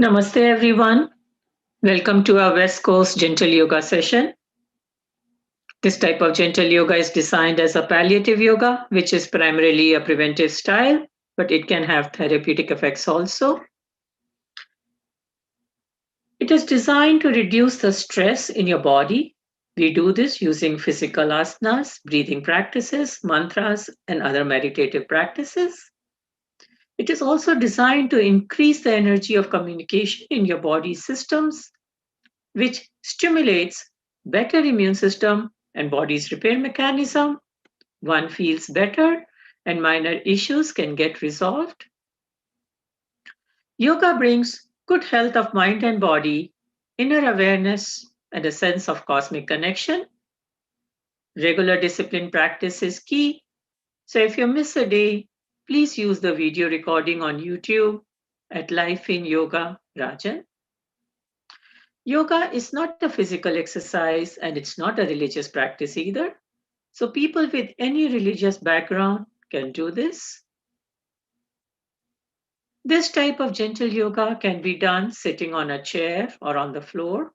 Namaste everyone. Welcome to our West Coast Gentle Yoga session. This type of gentle yoga is designed as a palliative yoga, which is primarily a preventive style, but it can have therapeutic effects also. It is designed to reduce the stress in your body. We do this using physical asanas, breathing practices, mantras, and other meditative practices. It is also designed to increase the energy of communication in your body systems, which stimulates better immune system and body's repair mechanism. One feels better and minor issues can get resolved. Yoga brings good health of mind and body, inner awareness, and a sense of cosmic connection. Regular discipline practice is key. So if you miss a day, please use the video recording on YouTube at Life in Yoga Rajan. Yoga is not a physical exercise and it's not a religious practice either. So people with any religious background can do this. This type of gentle yoga can be done sitting on a chair or on the floor.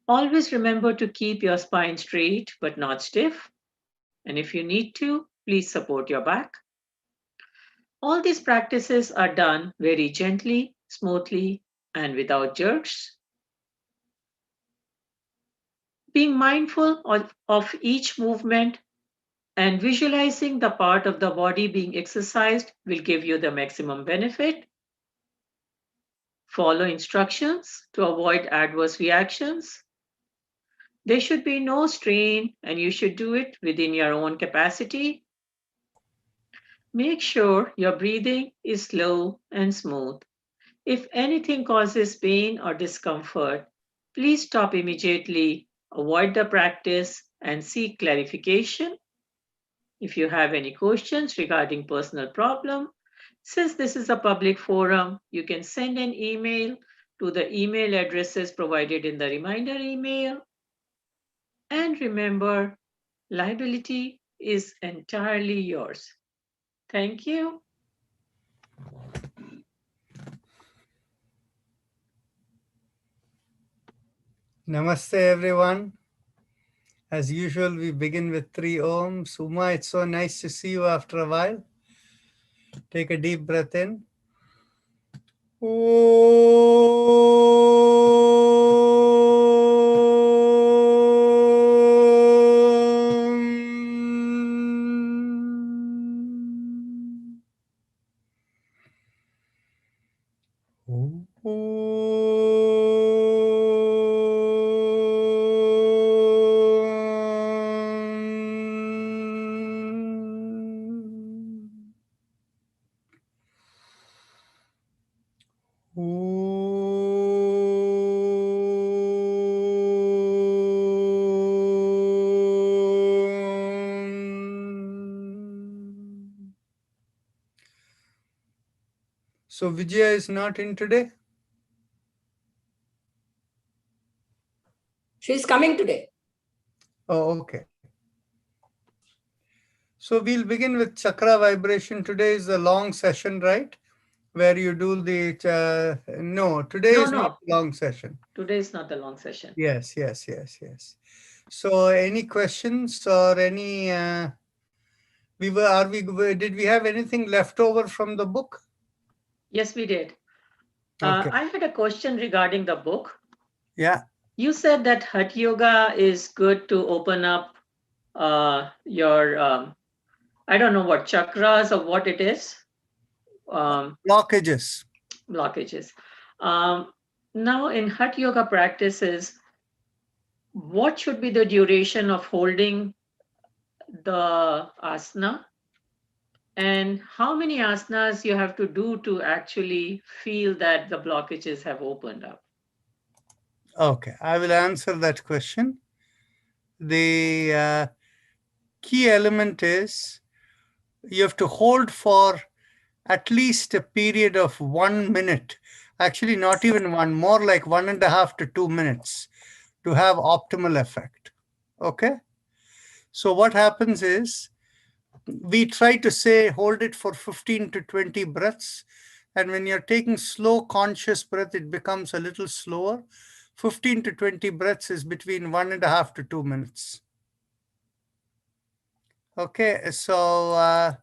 Always remember to keep your spine straight but not stiff. And if you need to, please support your back. All these practices are done very gently, smoothly, and without jerks. Being mindful of each movement and visualizing the part of the body being exercised will give you the maximum benefit. Follow instructions to avoid adverse reactions. There should be no strain and you should do it within your own capacity. Make sure your breathing is slow and smooth. If anything causes pain or discomfort, please stop immediately, avoid the practice, and seek clarification. If you have any questions regarding personal problem, since this is a public forum, you can send an email to the email addresses provided in the reminder email. And remember, liability is entirely yours. Thank you. Namaste everyone. As usual, we begin with 3 Ohms. Uma, it's so nice to see you after a while. Take a deep breath in. So Vijaya is not in today? She's coming today. Oh, okay. So we'll begin with chakra vibration. Today is a long session, right? Where you do the, no, today is not a long session. Today is not a long session. Yes. So any questions or any, did we have anything left over from the book? Yes, we did. Okay. I had a question regarding the book. Yeah. You said that Hatha Yoga is good to open up your, I don't know what, chakras or what it is. Blockages. Blockages. Now in Hatha Yoga practices, what should be the duration of holding the asana? And how many asanas you have to do to actually feel that the blockages have opened up? Okay, I will answer that question. The key element is you have to hold for at least a period of 1 minute. Actually, not even one, more like 1.5 to 2 minutes to have optimal effect. Okay? So what happens is we try to say hold it for 15 to 20 breaths And when you're taking slow, conscious breath, it becomes a little slower. 15 to 20 breaths is between 1.5 to 2 minutes. Okay, so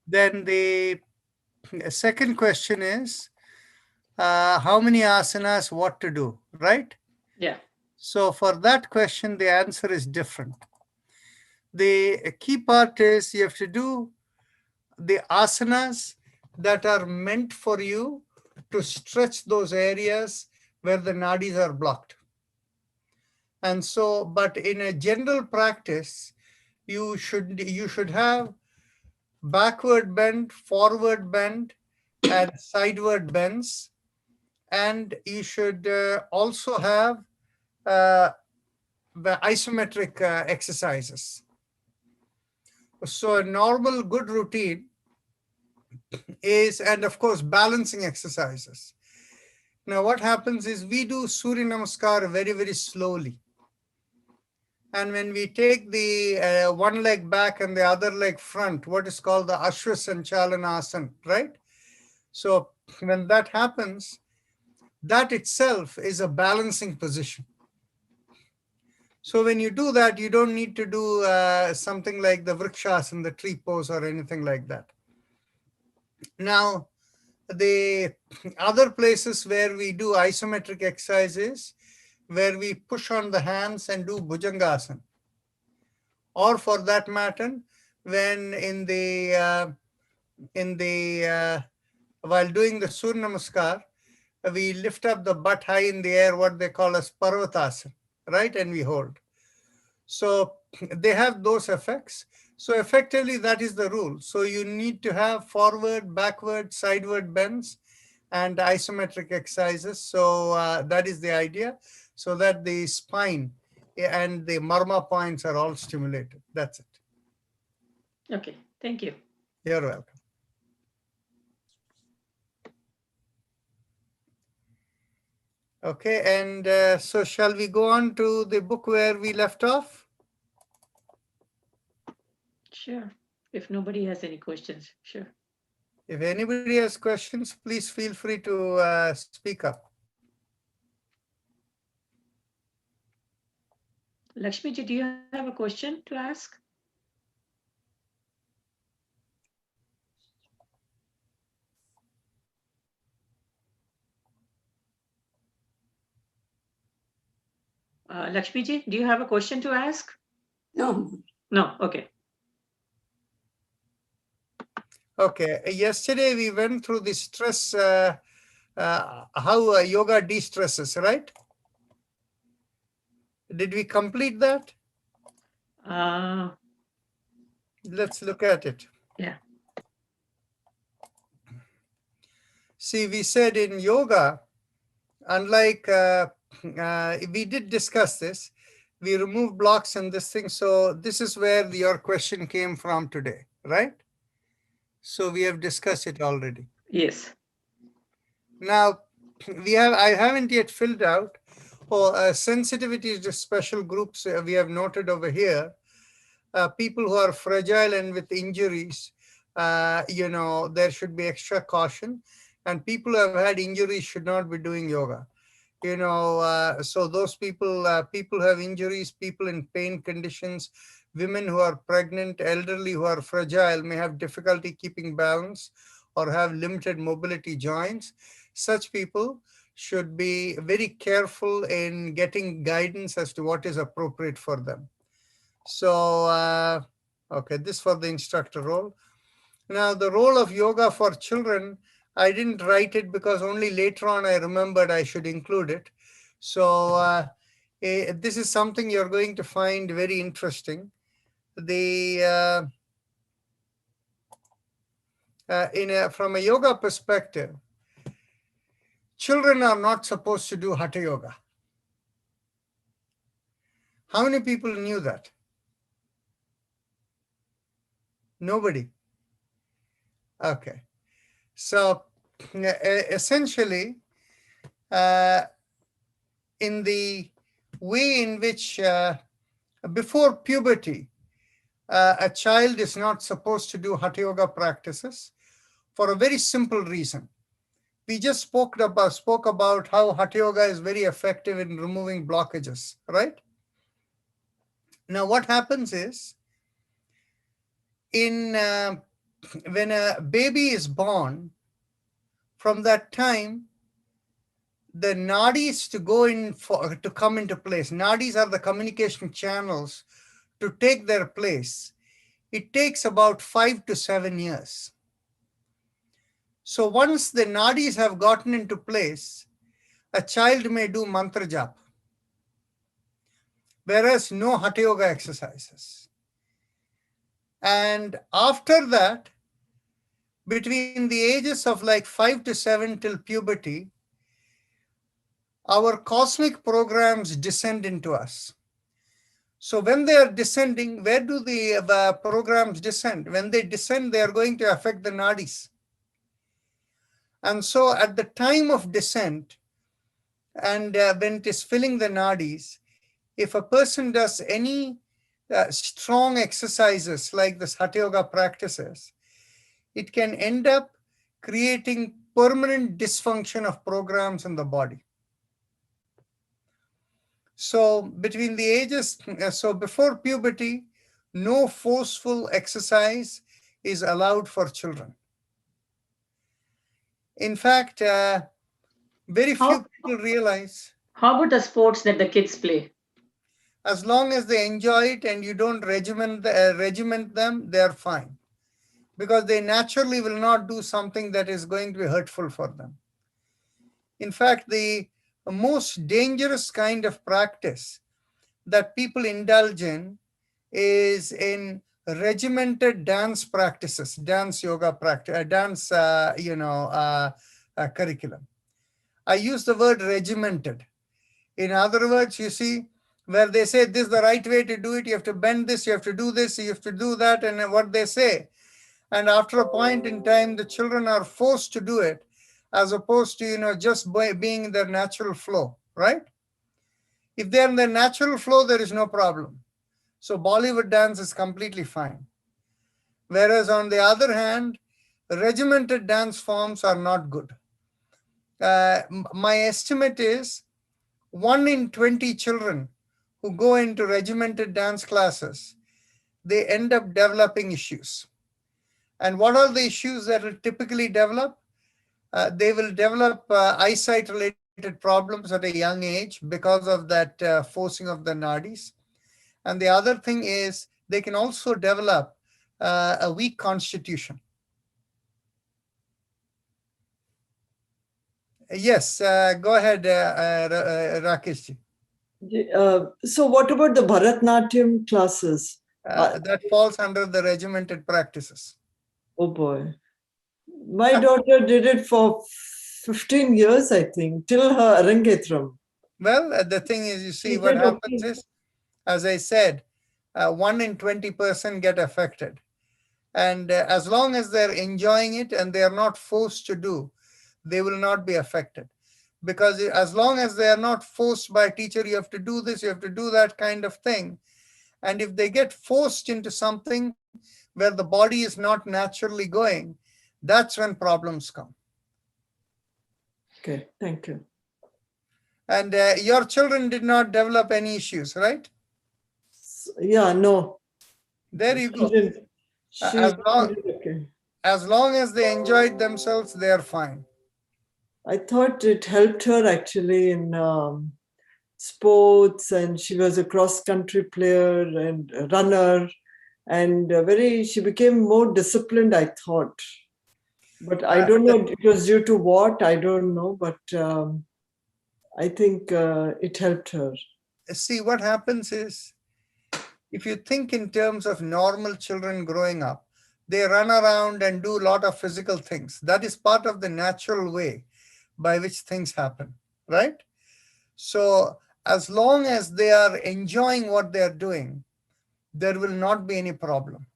then the second question is, how many asanas, what to do, right? Yeah. So for that question, the answer is different. The key part is you have to do the asanas that are meant for you to stretch those areas where the nadis are blocked. And so, but in a general practice, you should have backward bend, forward bend, and sideward bends. And you should also have the isometric exercises. So a normal good routine is, and of course, balancing exercises. Now, what happens is we do Surya Namaskar very, very slowly. And when we take the one leg back and the other leg front, what is called the Ashwa Sanchalana Asana, right? So when that happens, that itself is a balancing position. So when you do that, you don't need to do something like the Vrikshasana, the tree pose, or anything like that. Now, the other places where we do isometric exercises, where we push on the hands and do Bhujangasana. Or for that matter, when while doing the Surya Namaskar, we lift up the butt high in the air, what they call as Parvatasana, right? And we hold. So they have those effects. So effectively, that is the rule. So you need to have forward, backward, sideward bends and isometric exercises. So that is the idea, so that the spine and the marma points are all stimulated. That's it. Okay, thank you. You're welcome. Okay, and so shall we go on to the book where we left off? Sure. If nobody has any questions, sure. If anybody has questions, please feel free to speak up. Lakshmiji, do you have a question to ask? Lakshmiji, do you have a question to ask? No. No, okay. Okay, yesterday we went through the stress, how yoga de-stresses, right? Did we complete that? Let's look at it. Yeah. See, we said in yoga, unlike, we did discuss this, we remove blocks and this thing. So this is where your question came from today, right? So we have discussed it already. Yes. Now, I haven't yet filled out sensitivity to special groups we have noted over here. People who are fragile and with injuries, there should be extra caution. And people who have had injuries should not be doing yoga. So those people who have injuries, people in pain conditions, women who are pregnant, elderly who are fragile, may have difficulty keeping balance or have limited mobility joints. Such people should be very careful in getting guidance as to what is appropriate for them. So, okay, this for the instructor role. Now, the role of yoga for children, I didn't write it because only later on I remembered I should include it. So this is something you're going to find very interesting. From a yoga perspective, children are not supposed to do Hatha Yoga. How many people knew that? Nobody. Okay. So essentially, in the way in which before puberty, a child is not supposed to do Hatha Yoga practices for a very simple reason. we just spoke about how Hatha Yoga is very effective in removing blockages, right? Now, what happens is, in when a baby is born, from that time, the nadis to come into place. Nadis are the communication channels to take their place. It takes about 5 to 7 years. So once the nadis have gotten into place, a child may do mantra jap, whereas no Hatha Yoga exercises. And after that, between the ages of like 5 to 7 till puberty, our cosmic programs descend into us. So when they are descending, where do the programs descend? When they descend, they are going to affect the nadis. And so at the time of descent, and when it is filling the nadis, if a person does any strong exercises like the Hatha Yoga practices, it can end up creating permanent dysfunction of programs in the body. So between the ages, so before puberty, no forceful exercise is allowed for children. In fact, very few people realize. How about the sports that the kids play? As long as they enjoy it and you don't regiment them, they're fine. Because they naturally will not do something that is going to be hurtful for them. In fact, the most dangerous kind of practice that people indulge in is in regimented dance practices, dance yoga practice, dance, curriculum. I use the word regimented. In other words, you see, where they say this is the right way to do it, you have to bend this, you have to do this, you have to do that, and what they say. And after a point in time, the children are forced to do it, as opposed to, just by being in their natural flow, right? If they're in their natural flow, there is no problem. So Bollywood dance is completely fine. Whereas on the other hand, regimented dance forms are not good. My estimate is 1 in 20 children who go into regimented dance classes, they end up developing issues. And what are the issues that will typically develop? They will develop eyesight-related problems at a young age because of that forcing of the nadis. And the other thing is they can also develop a weak constitution. Yes, go ahead, Rakesh. So what about the Bharatnatyam classes? That falls under the regimented practices. Oh boy. My daughter did it for 15 years, I think, till her Arangetram. Well, the thing is, you see, what happens is, as I said, 1 in 20% get affected. And as long as they're enjoying it and they are not forced to do, they will not be affected. Because as long as they are not forced by a teacher, you have to do this, you have to do that kind of thing. And if they get forced into something where the body is not naturally going, that's when problems come. Okay, thank you. And your children did not develop any issues, right? Yeah, no. There you go. Okay. As long as they enjoyed themselves, they are fine. I thought it helped her actually in sports, and she was a cross-country player and a runner, and she became more disciplined, I thought. But I don't know, it was due to what, I don't know, but I think it helped her. See, what happens is, if you think in terms of normal children growing up, they run around and do a lot of physical things. That is part of the natural way by which things happen, right? So as long as they are enjoying what they are doing, there will not be any problem.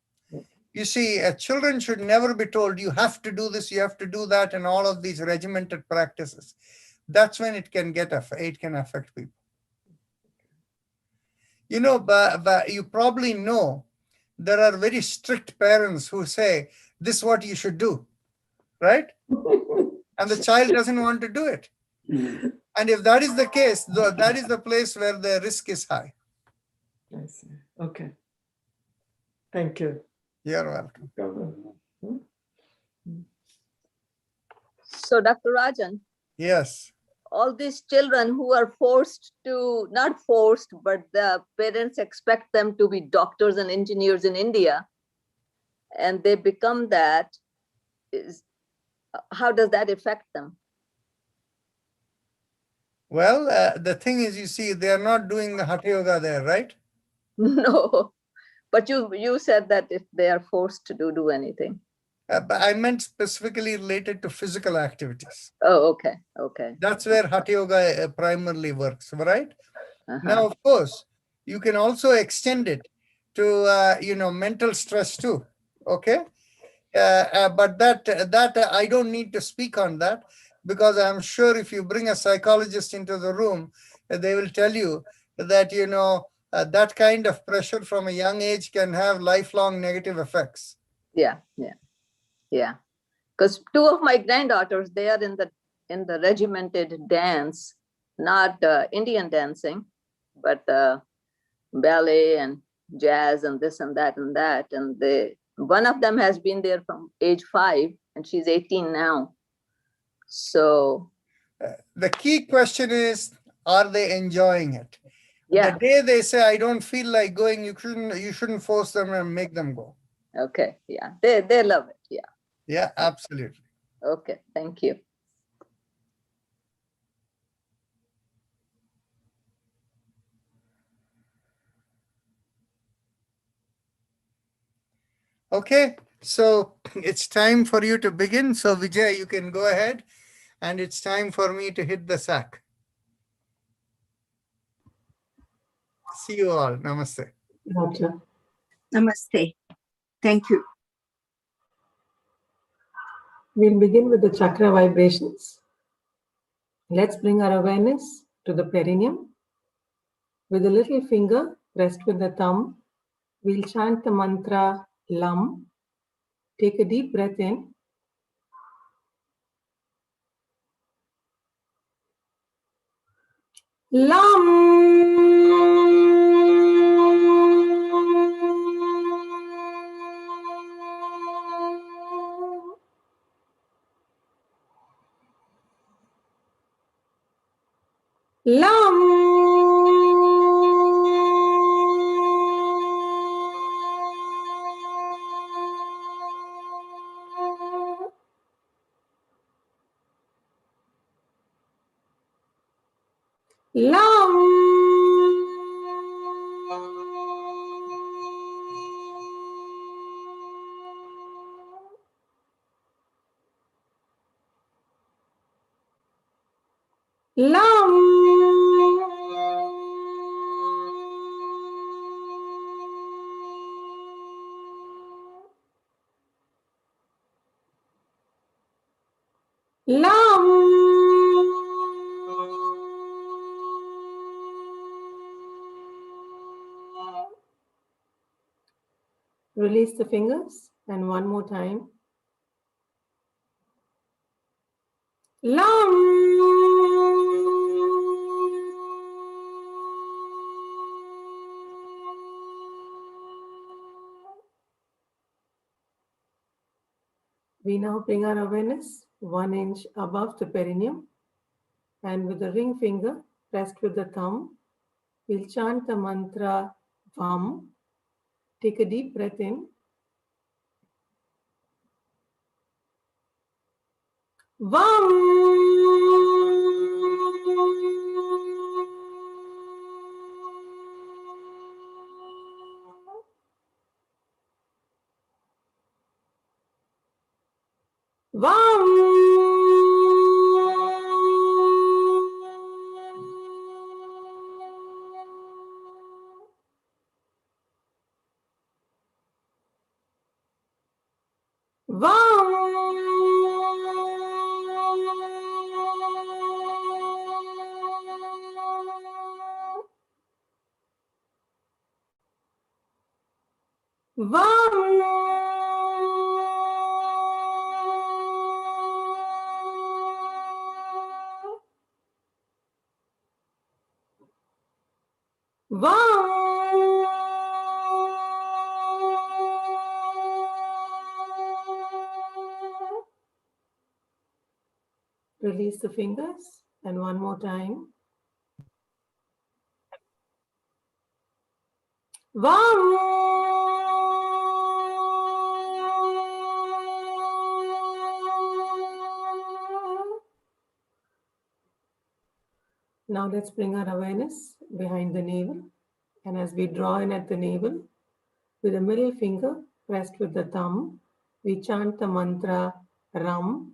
You see, children should never be told, you have to do this, you have to do that, and all of these regimented practices. That's when it can affect people. But you probably know there are very strict parents who say, this is what you should do, right? and the child doesn't want to do it. And if that is the case, that is the place where the risk is high. I see. Okay. Thank you. You're welcome. So, Dr. Rajan, Yes. all these children who are forced to, not forced, but the parents expect them to be doctors and engineers in India, and they become that, how does that affect them? Well, the thing is, you see, they are not doing the Hatha Yoga there, right? No, but you said that if they are forced to do anything. But I meant specifically related to physical activities. Oh, okay, okay. That's where Hatha Yoga primarily works, right? Uh-huh. Now, of course, you can also extend it to, mental stress too, okay? But that I don't need to speak on that, because I'm sure if you bring a psychologist into the room, they will tell you that, that kind of pressure from a young age can have lifelong negative effects. Yeah. Because two of my granddaughters, they are in the regimented dance, not Indian dancing, but ballet and jazz and this and that and that. And one of them has been there from age 5, and she's 18 now. So The key question is, are they enjoying it? yeah. The day they say, I don't feel like going, you shouldn't force them and make them go. Okay. Yeah. They love it. Yeah. Yeah, absolutely. Okay. Thank you. Okay, so it's time for you to begin. So Vijay, you can go ahead, and it's time for me to hit the sack. See you all. Namaste. Gotcha. Namaste. Thank you. We'll begin with the chakra vibrations. Let's bring our awareness to the perineum. With the little finger pressed with the thumb, we'll chant the mantra LAM. Take a deep breath in. LAM. LAM. LAM. LAM. Release the fingers, and one more time. We now bring our awareness 1 inch above the perineum, and with the ring finger pressed with the thumb, we'll chant the mantra VAM. Take a deep breath in. VAM. Release the fingers, and one more time. Now let's bring our awareness behind the navel, and as we draw in at the navel, with the middle finger pressed with the thumb, we chant the mantra Ram.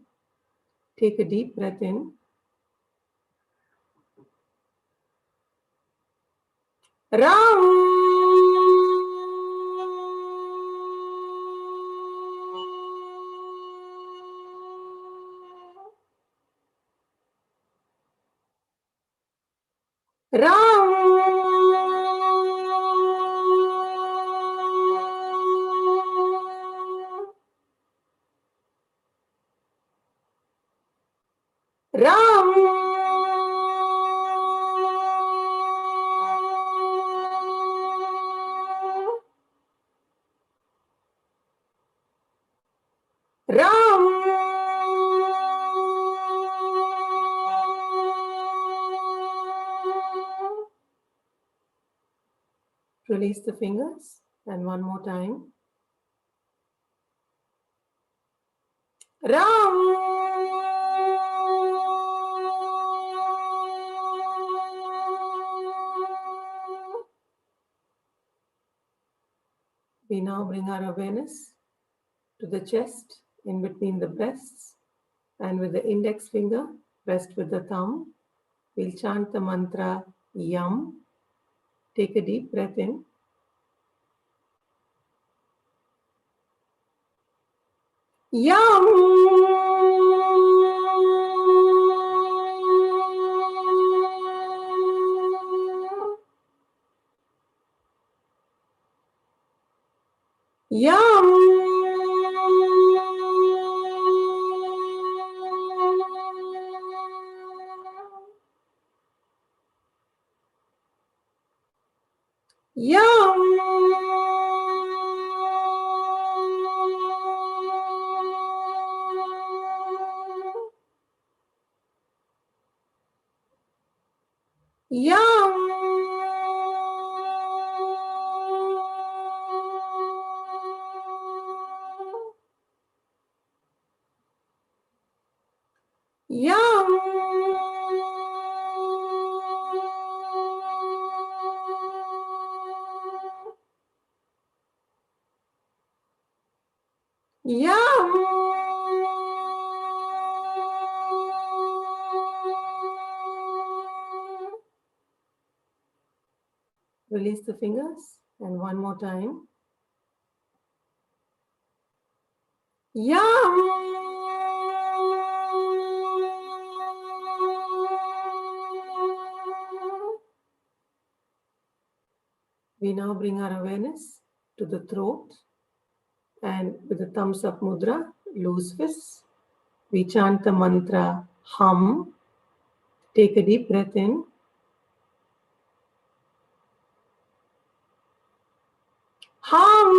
Take a deep breath in. Ram. Release the fingers, and one more time. We now bring our awareness to the chest, in between the breasts, and with the index finger pressed with the thumb, we'll chant the mantra Yam. Take a deep breath in. Yum. Yum. Yum. Yum. Yum. Yum. Release the fingers, and one more time. Yum. We now bring our awareness to the throat, and with the thumbs up mudra, loose fists, we chant the mantra Hum. Take a deep breath in. Hum.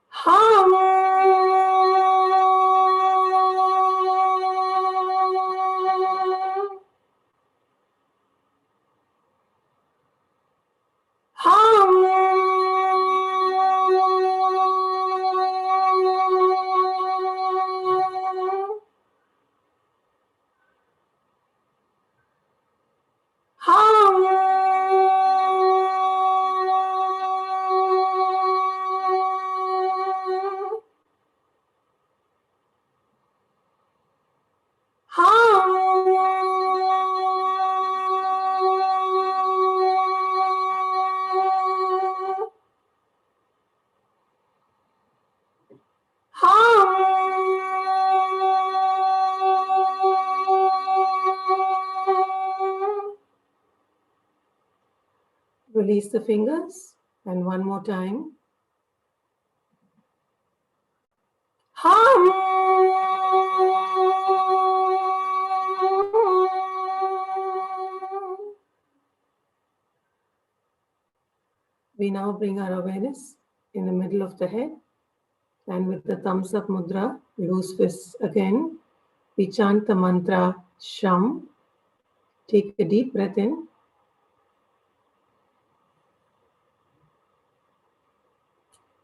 Hum. Hum. Hum. Hum. Hum. Release the fingers, and one more time. We now bring our awareness in the middle of the head, and with the thumbs up mudra, loose fists again, we chant the mantra Sham. Take a deep breath in.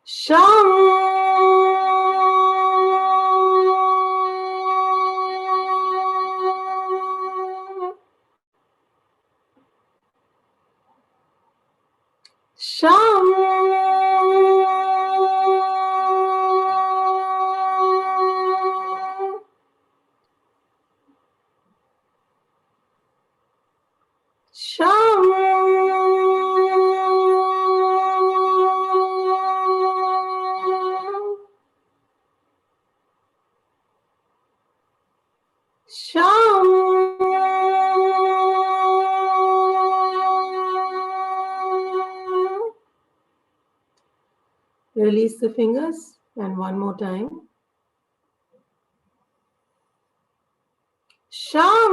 Sham. Sham. Sham. Sham. Release the fingers, and one more time. Sham.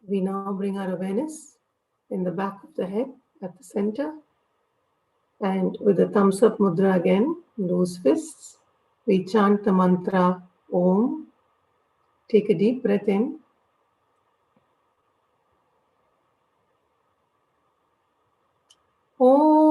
We now bring our awareness in the back of the head at the center. And with the thumbs up mudra again, loose fists, we chant the mantra Om. Take a deep breath in. Om.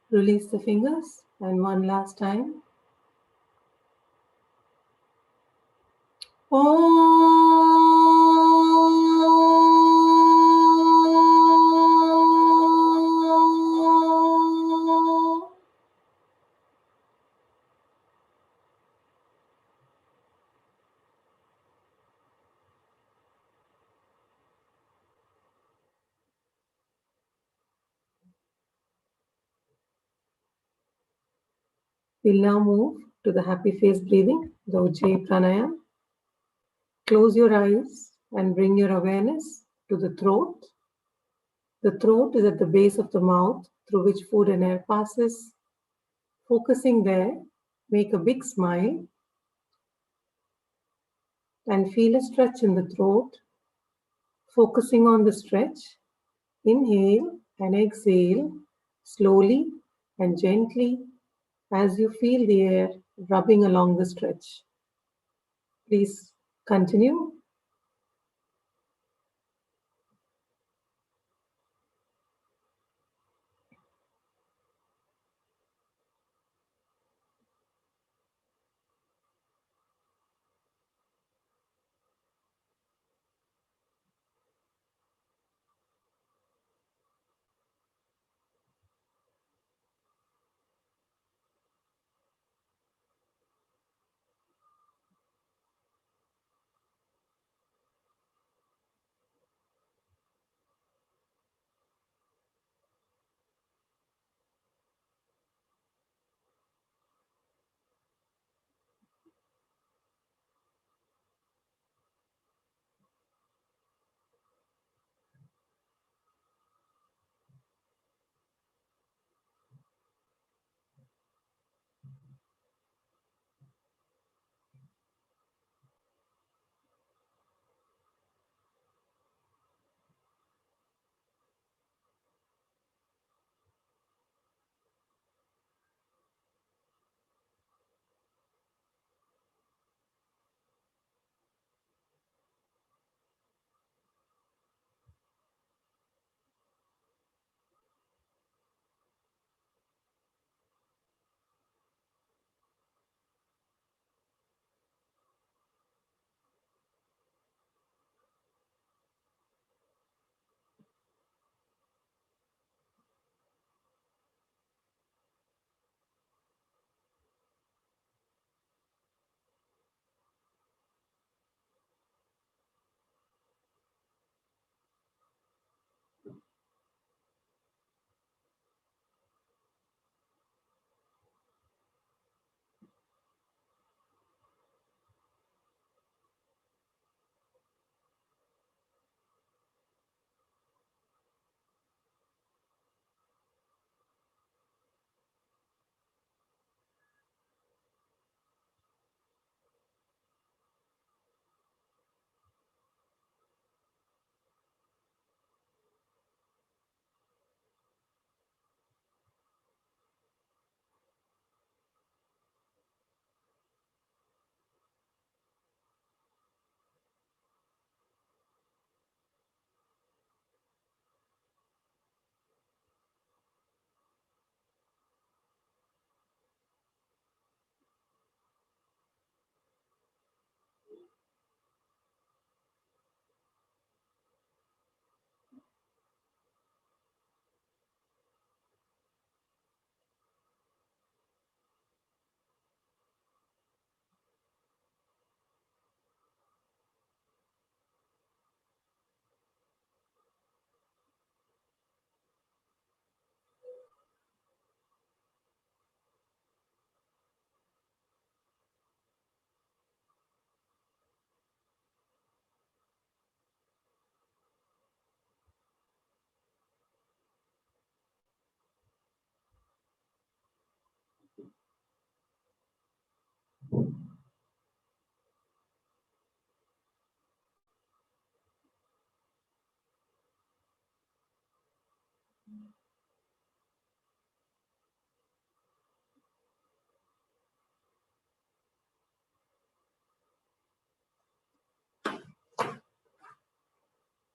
Release the fingers, and one last time. Om. We'll now move to the happy face breathing, the Ujjayi Pranayam. Close your eyes and bring your awareness to the throat. The throat is at the base of the mouth through which food and air passes. Focusing there, make a big smile and feel a stretch in the throat. Focusing on the stretch, inhale and exhale slowly and gently as you feel the air rubbing along the stretch. Please continue.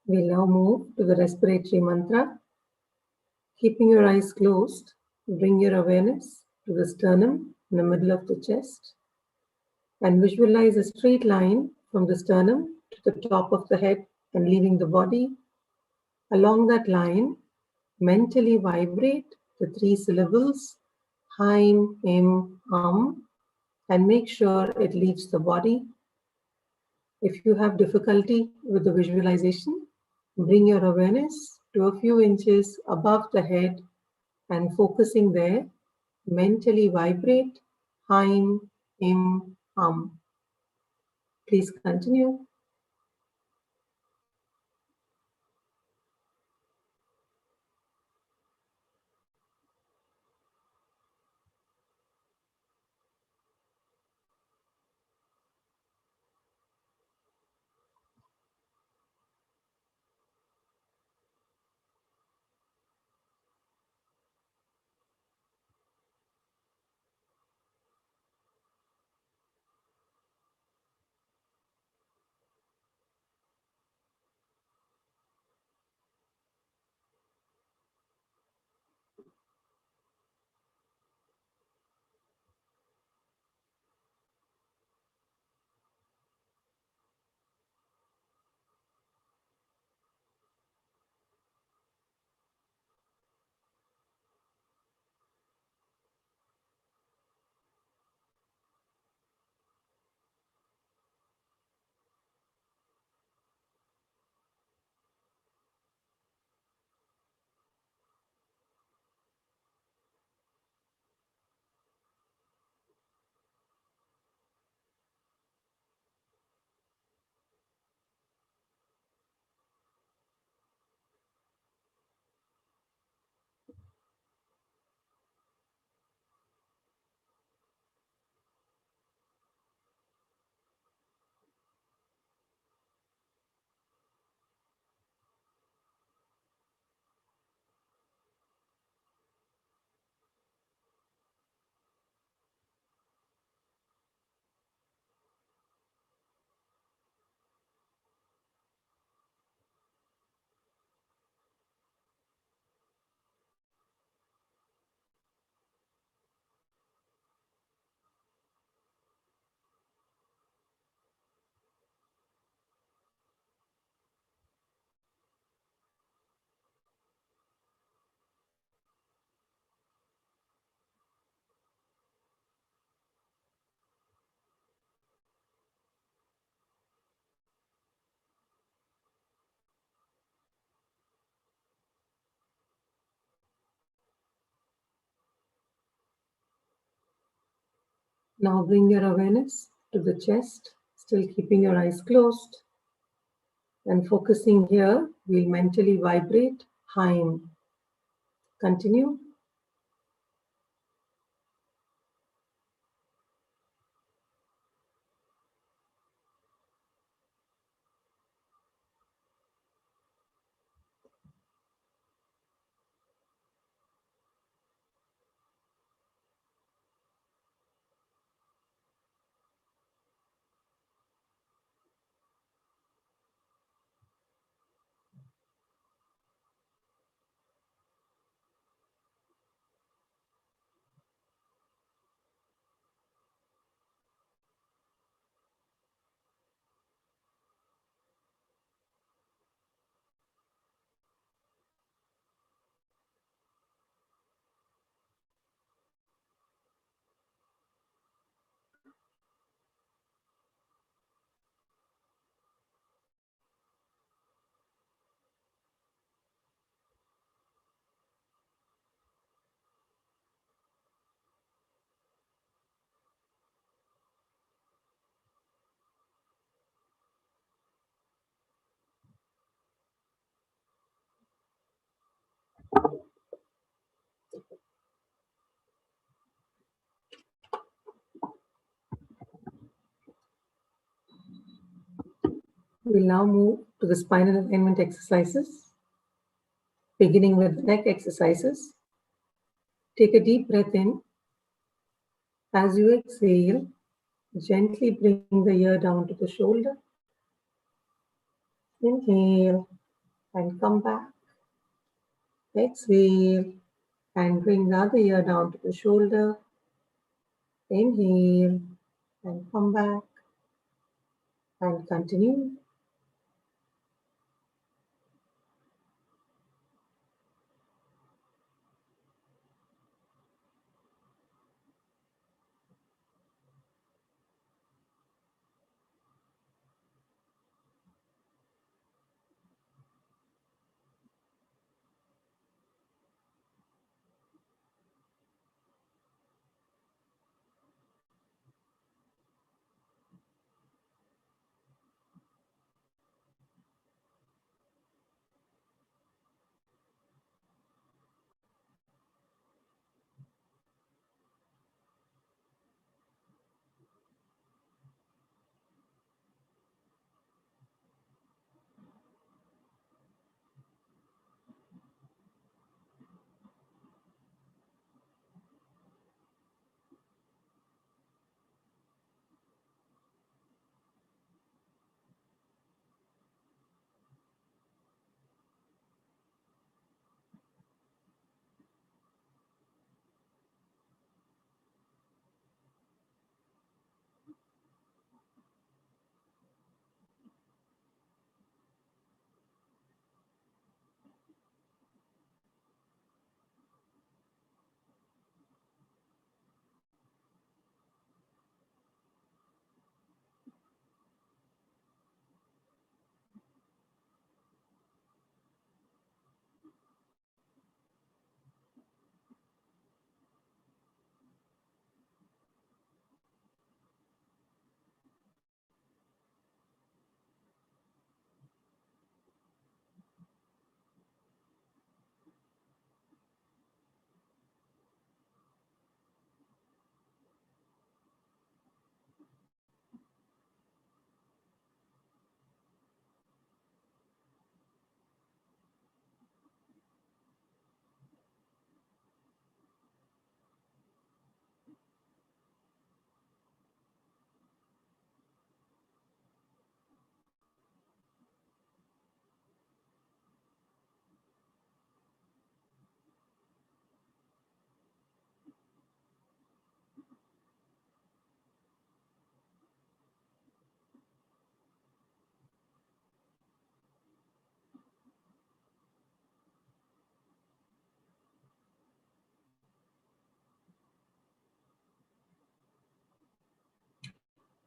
We'll now move to the respiratory mantra. Keeping your eyes closed, bring your awareness to the sternum in the middle of the chest and visualize a straight line from the sternum to the top of the head and leaving the body. Along that line, mentally vibrate the 3 syllables Haim, Im, and make sure it leaves the body. If you have difficulty with the visualization, bring your awareness to a few inches above the head and focusing there, mentally vibrate Haim, Im, Please continue. Now bring your awareness to the chest, still keeping your eyes closed. And focusing here, we'll mentally vibrate Haim. Continue. We'll now move to the spinal alignment exercises, beginning with neck exercises. Take a deep breath in. As you exhale, gently bring the ear down to the shoulder. Inhale and come back. Exhale and bring the other ear down to the shoulder. Inhale and come back and continue.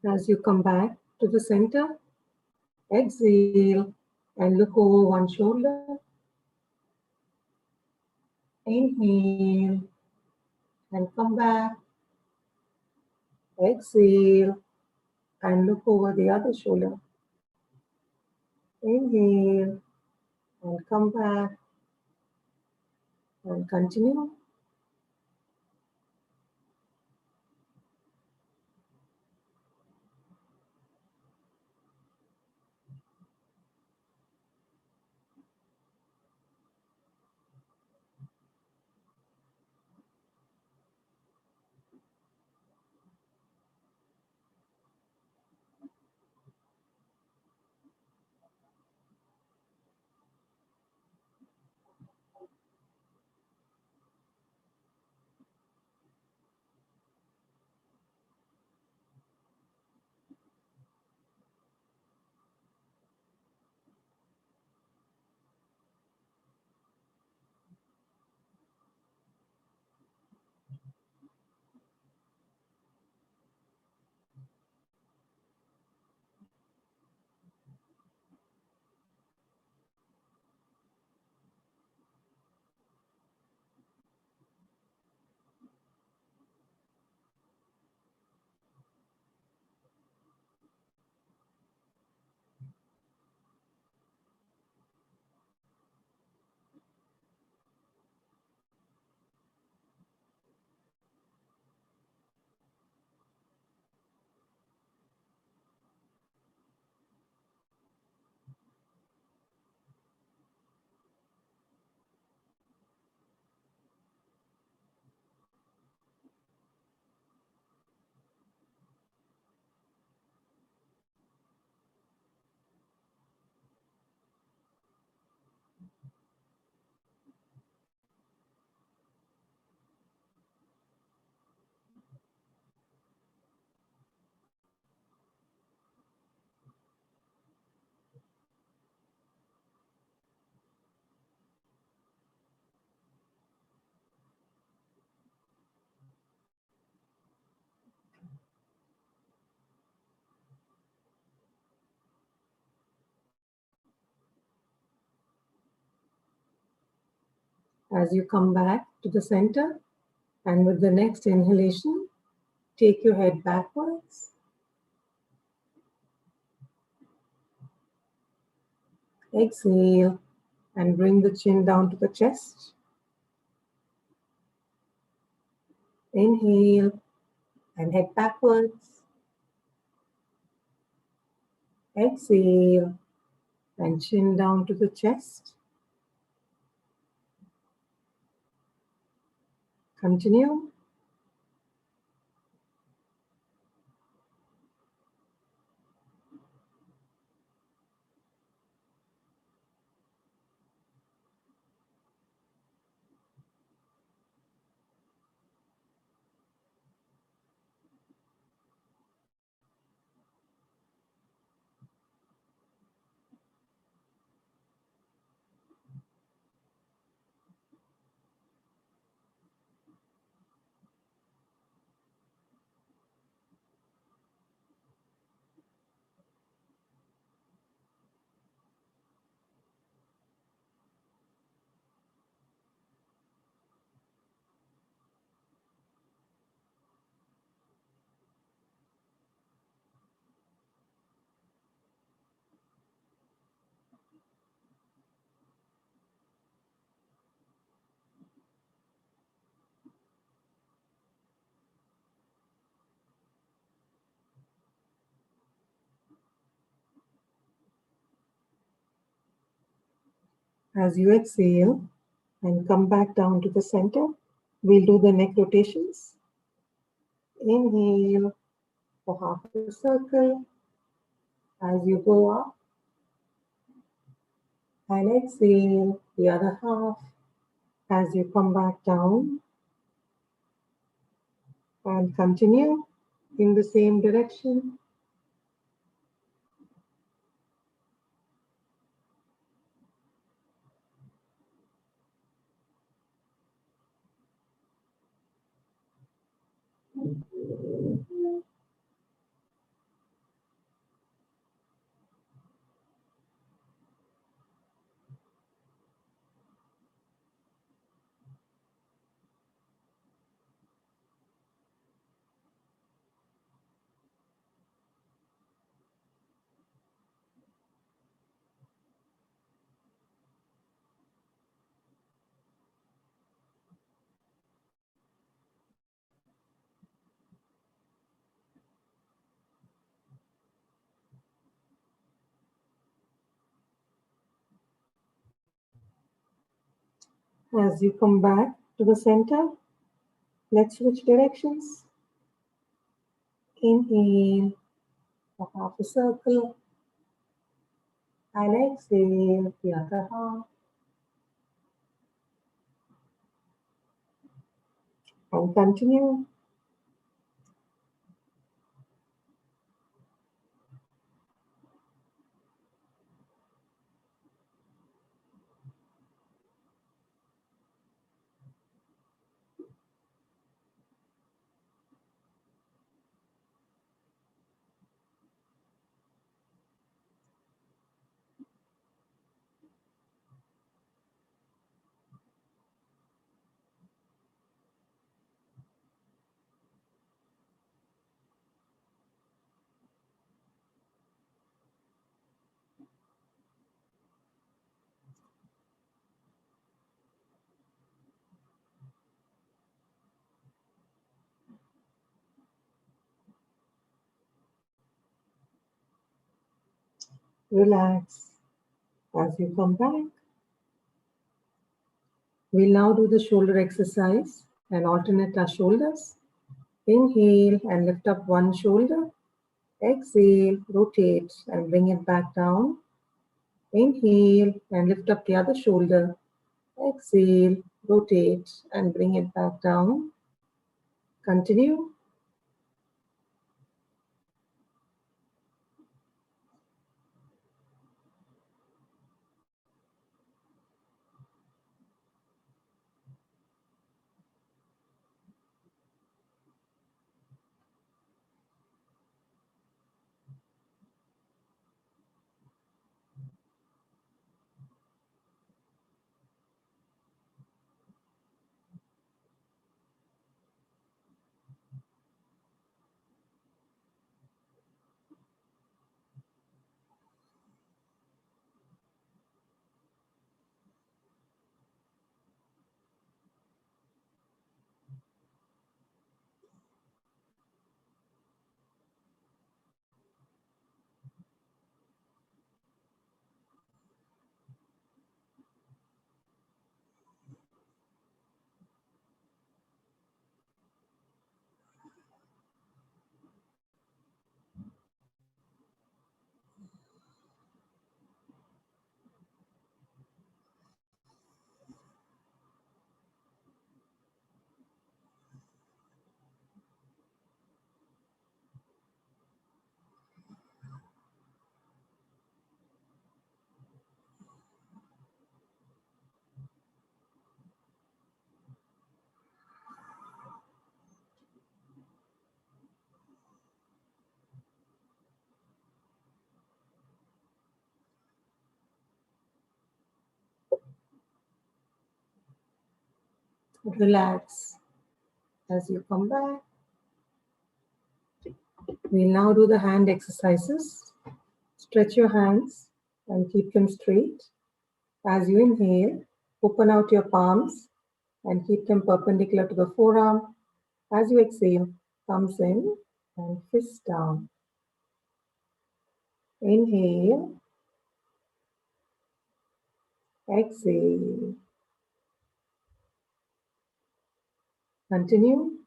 As you come back to the center, exhale and look over one shoulder. Inhale and come back. Exhale and look over the other shoulder. Inhale and come back and continue. As you come back to the center, and with the next inhalation, take your head backwards. Exhale and bring the chin down to the chest. Inhale and head backwards. Exhale and chin down to the chest. Continue. As you exhale and come back down to the center, we'll do the neck rotations. Inhale for half a circle as you go up, and exhale the other half as you come back down, and continue in the same direction. As you come back to the center, let's switch directions. Inhale for half a circle, and exhale the other half. And continue. Relax. As you come back, we'll now do the shoulder exercise and alternate our shoulders. Inhale and lift up one shoulder. Exhale, rotate and bring it back down. Inhale and lift up the other shoulder. Exhale, rotate and bring it back down. Continue. Relax as you come back. We'll now do the hand exercises. Stretch your hands and keep them straight. As you inhale, open out your palms and keep them perpendicular to the forearm. As you exhale, thumbs in and fists down. Inhale, exhale. Continue.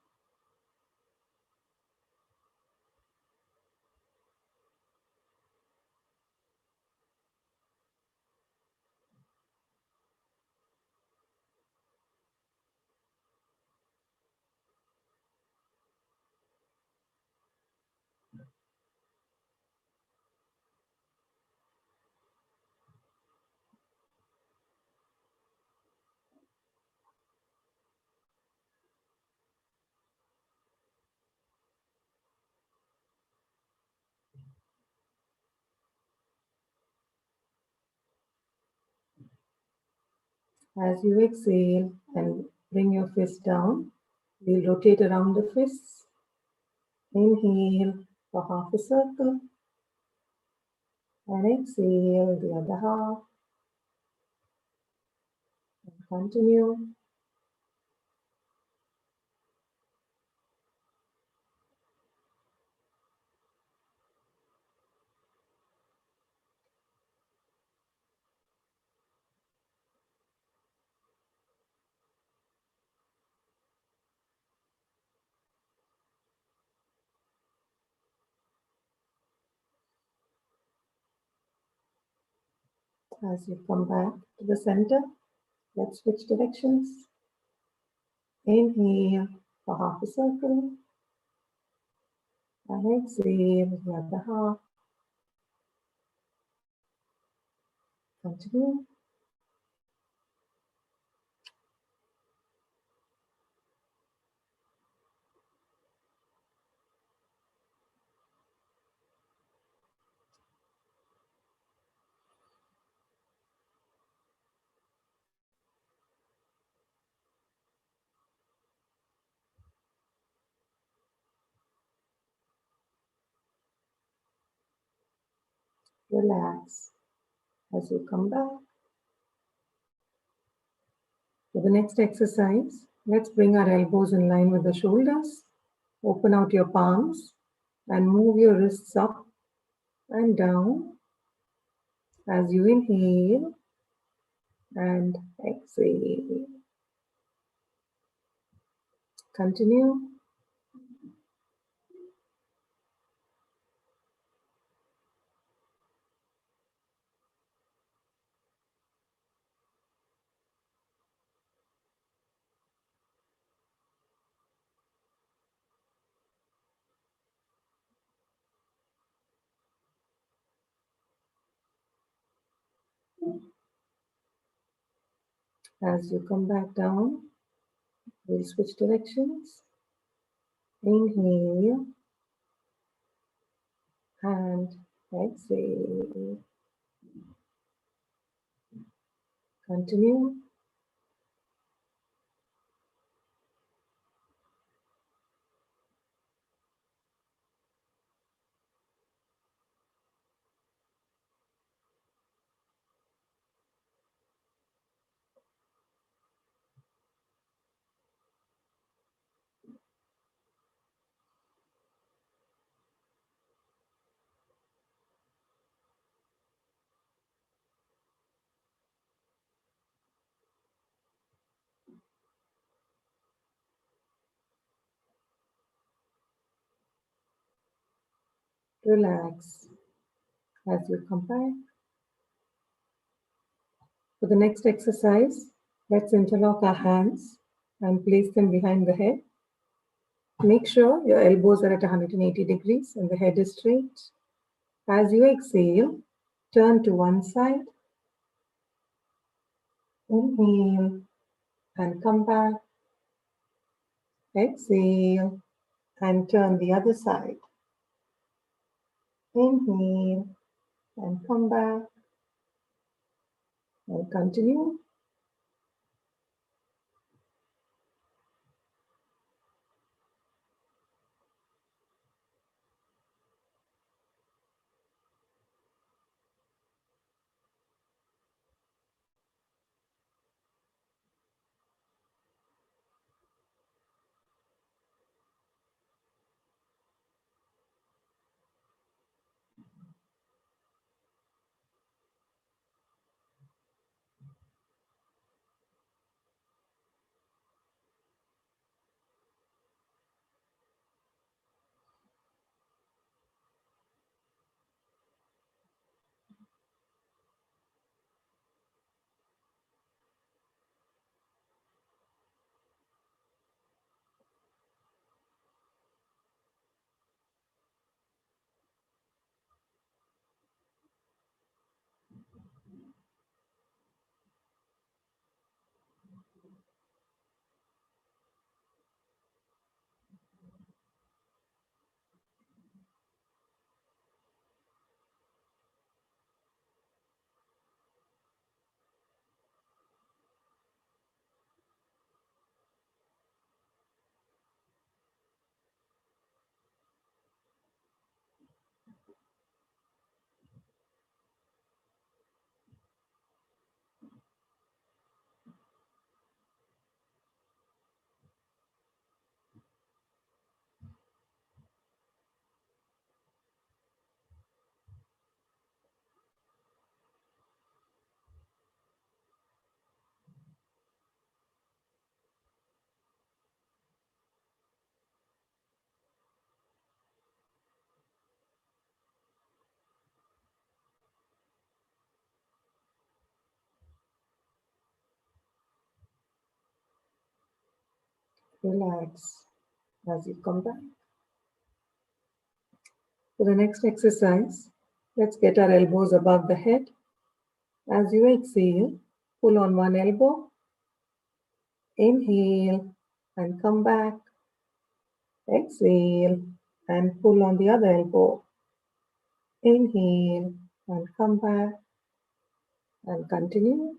As you exhale and bring your fist down, we'll rotate around the fists. Inhale for half a circle and exhale the other half. And continue. As you come back to the center, let's switch directions. Inhale for half a circle and exhale the other half. Continue. Relax as you come back. For the next exercise, let's bring our elbows in line with the shoulders. Open out your palms and move your wrists up and down as you inhale and exhale. Continue. As you come back down, we'll switch directions. Inhale and exhale. Continue. Relax as you come back. For the next exercise, let's interlock our hands and place them behind the head. Make sure your elbows are at 180 degrees and the head is straight. As you exhale, turn to one side. Inhale and come back. Exhale and turn the other side. Inhale and come back. And continue. Relax as you come back. For the next exercise, let's get our elbows above the head. As you exhale, pull on one elbow, inhale and come back. Exhale and pull on the other elbow. Inhale and come back and continue.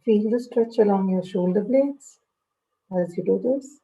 Feel the stretch along your shoulder blades as you do this.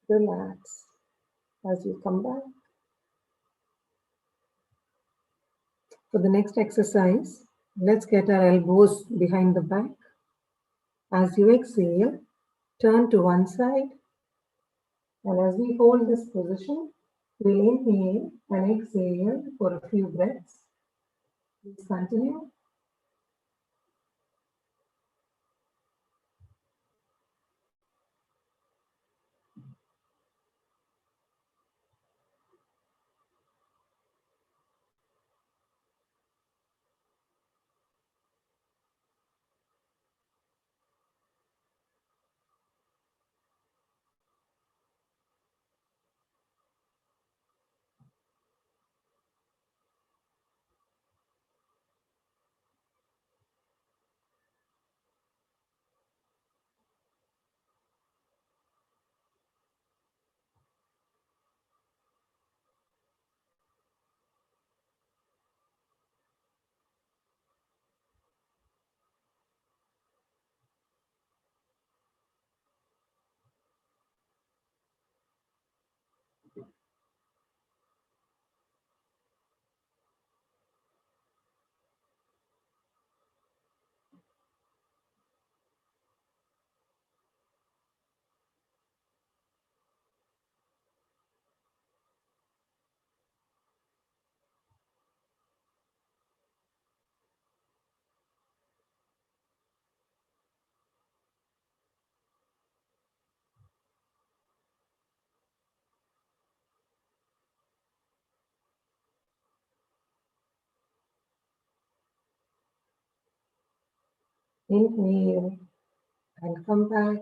Relax as you come back. For the next exercise, let's get our elbows behind the back. As you exhale, turn to one side. And as we hold this position, we'll inhale and exhale for a few breaths. Please continue. Inhale and come back.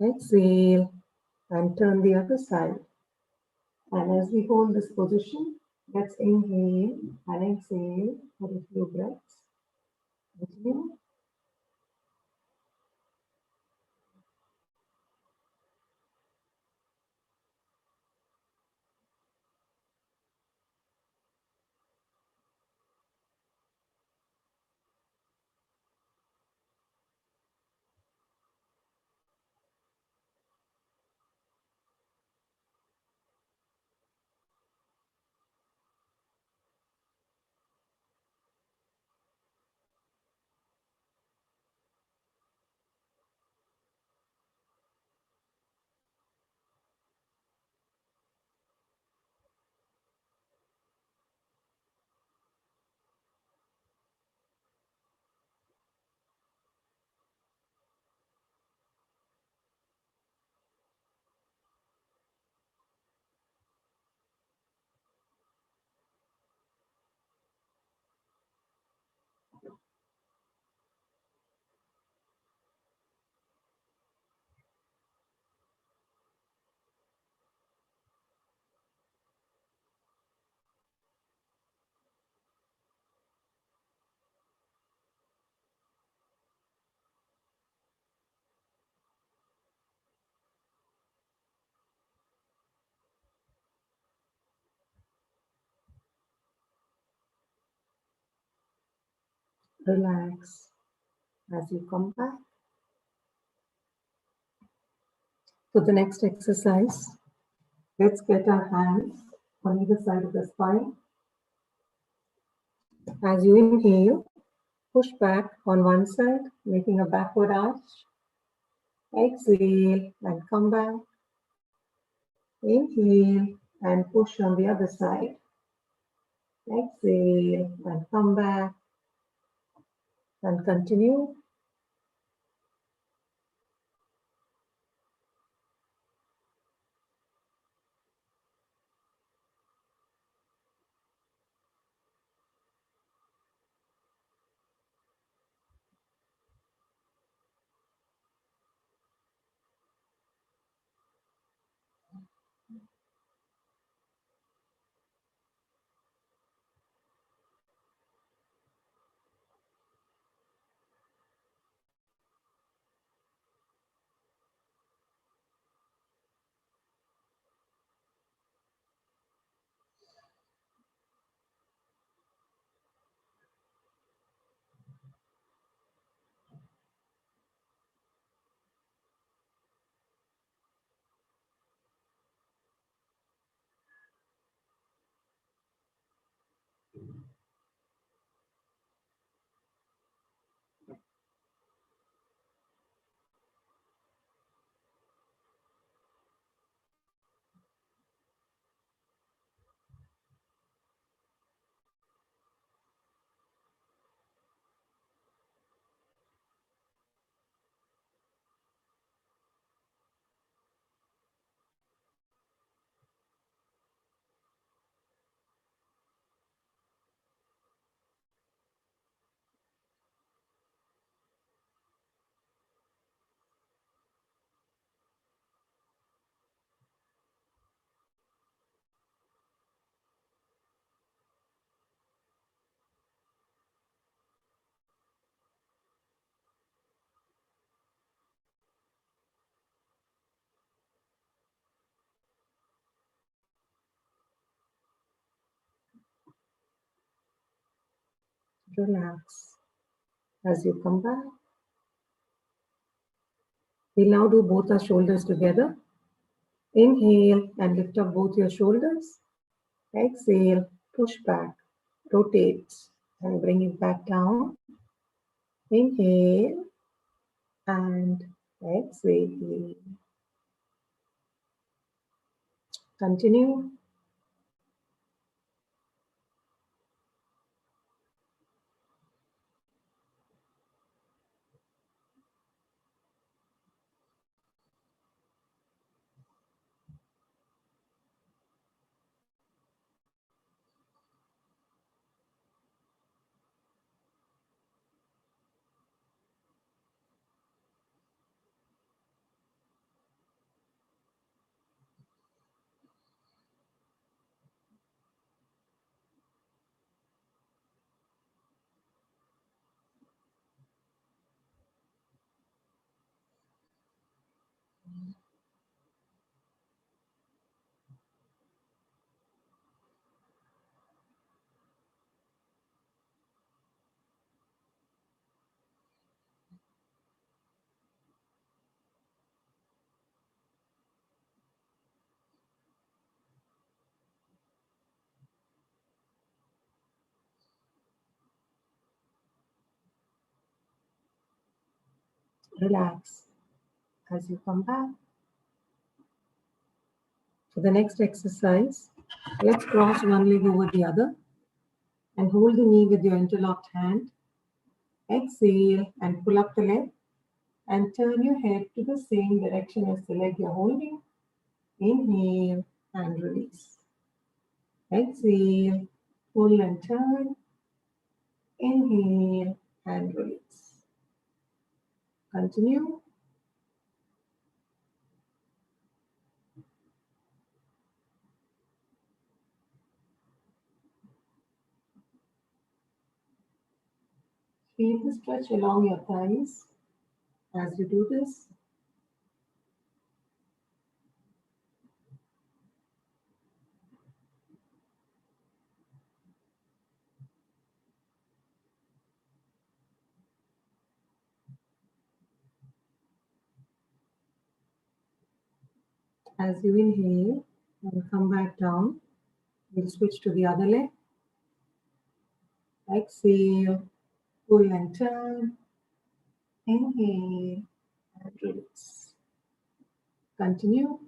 Exhale and turn the other side. And as we hold this position, let's inhale and exhale for a few breaths. Continue. Relax as you come back. For the next exercise, let's get our hands on either side of the spine. As you inhale, push back on one side, making a backward arch. Exhale and come back. Inhale and push on the other side. Exhale and come back. And continue. Relax as you come back. We'll now do both our shoulders together. Inhale and lift up both your shoulders. Exhale, push back, rotate and bring it back down. Inhale and exhale. Continue. Relax as you come back. For the next exercise, let's cross one leg over the other and hold the knee with your interlocked hand. Exhale and pull up the leg and turn your head to the same direction as the leg you're holding. Inhale and release. Exhale, pull and turn. Inhale and release. Continue. Feel the stretch along your thighs as you do this. As you inhale and come back down, we'll switch to the other leg. Exhale, pull and turn. Inhale and release. Continue.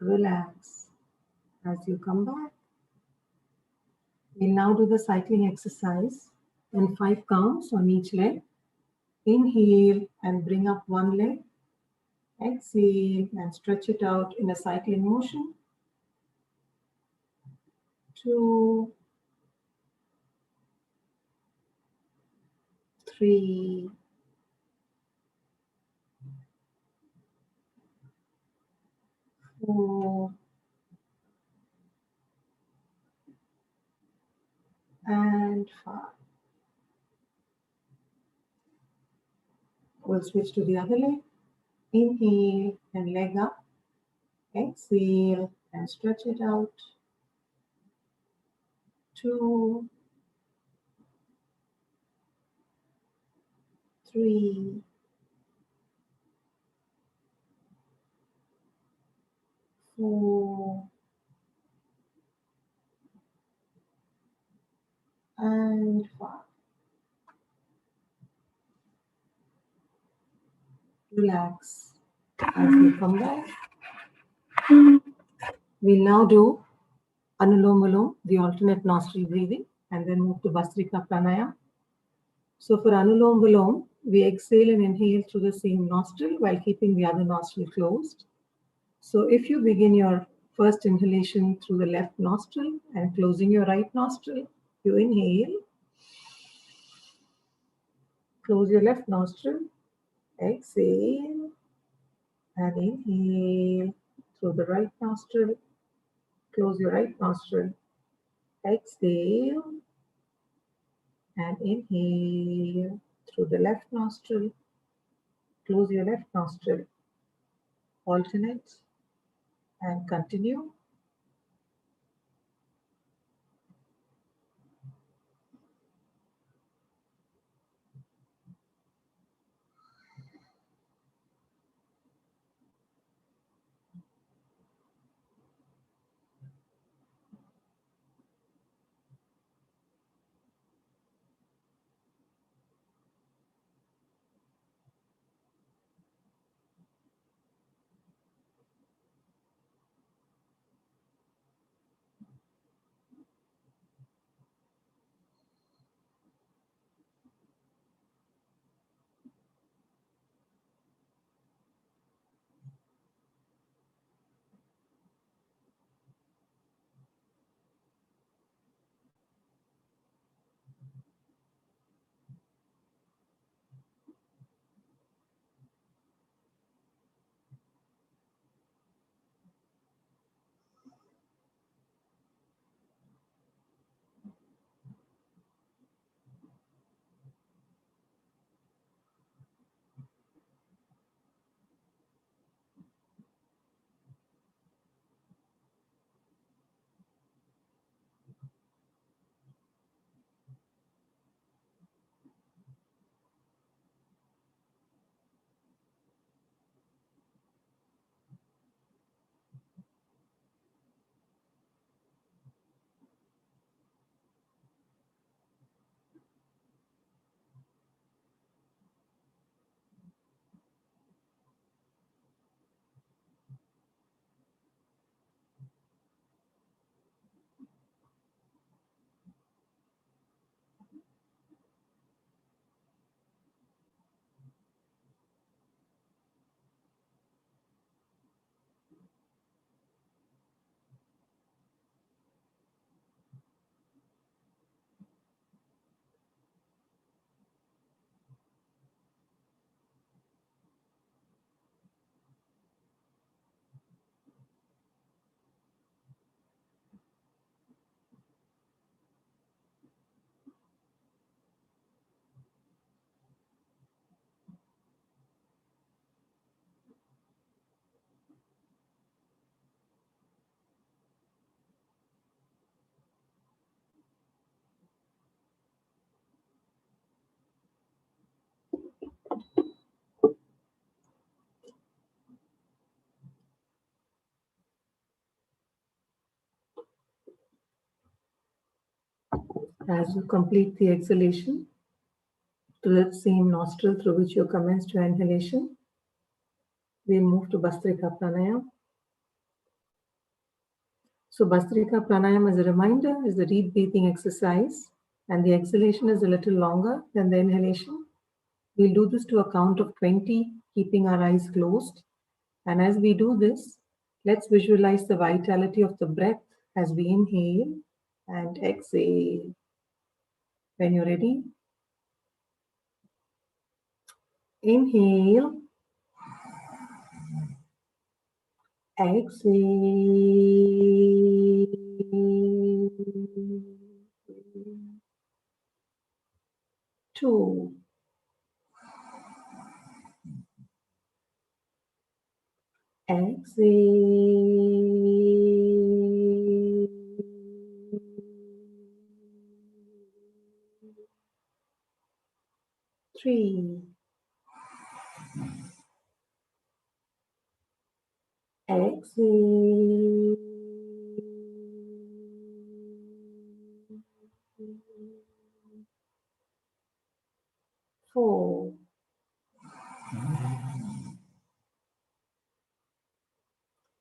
Relax. As you come back, we'll now do the cycling exercise in 5 counts on each leg. Inhale and bring up one leg. Exhale and stretch it out in a cycling motion. 2, 3, 4, and 5. We'll switch to the other leg. Inhale and leg up. Exhale and stretch it out. 2, 3, 4, and 5. Relax. As we come back, we'll now do Anulom Vilom, the alternate nostril breathing, and then move to Bhastrika Pranayama. So for Anulom Vilom, we exhale and inhale through the same nostril while keeping the other nostril closed. So if you begin your first inhalation through the left nostril and closing your right nostril, you inhale, close your left nostril, exhale, and inhale through the right nostril, close your right nostril, exhale, and inhale through the left nostril, close your left nostril, alternate, and continue. As you complete the exhalation to the same nostril through which you commenced your inhalation, we'll move to Bhastrika Pranayam. So Bhastrika Pranayam, as a reminder, is the deep breathing exercise, and the exhalation is a little longer than the inhalation. We'll do this to a count of 20, keeping our eyes closed. And as we do this, let's visualize the vitality of the breath as we inhale and exhale. When you're ready, inhale, exhale. 2, exhale. 3, exhale. 4,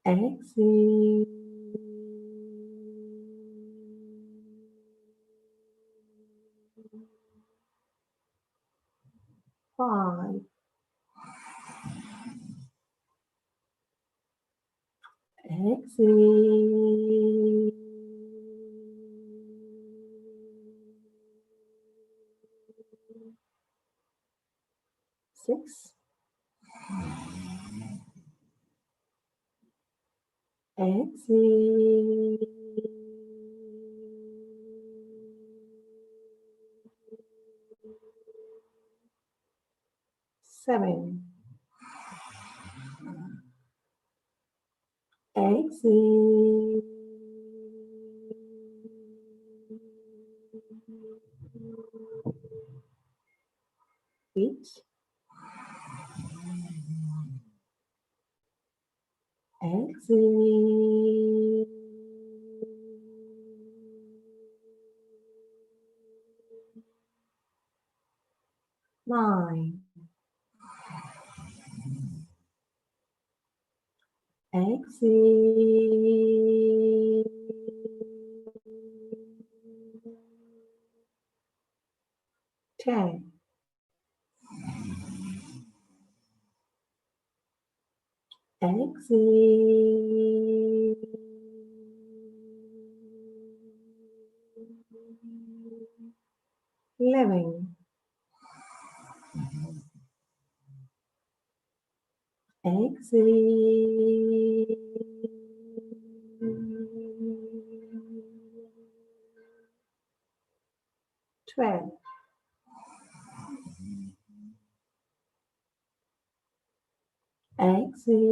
exhale. 5, exhale. 6, exhale. 7, exhale. 8, exhale. 9, exhale. 10, exhale. 11, exhale. 12, exhale.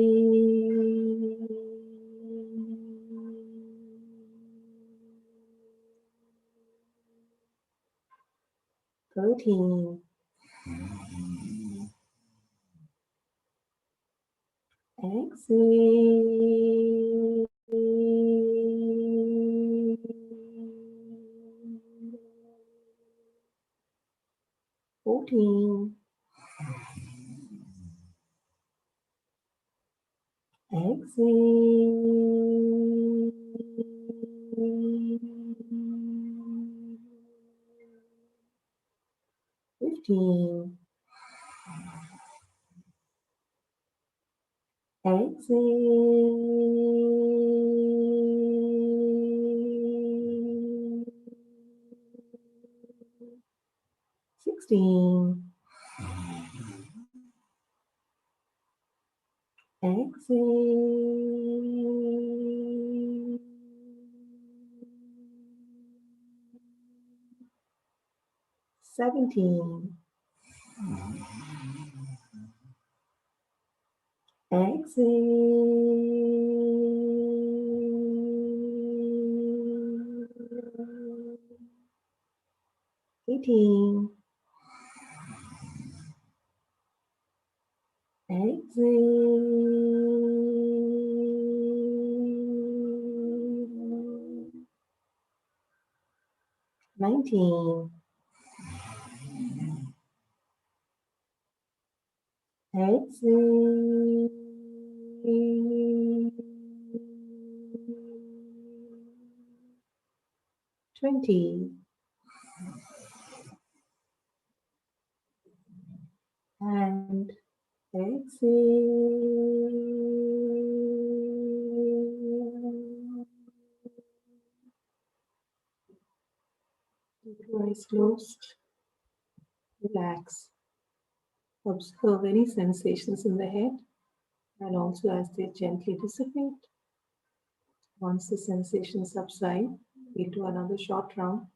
13, exhale. 14, exhale. 15, exhale. 16, exhale. 17, exhale. 18, exhale. 19. Exhale. 20. And exhale. Keep your eyes closed. Relax. Observe any sensations in the head and also as they gently dissipate. Once the sensations subside, we do another short round.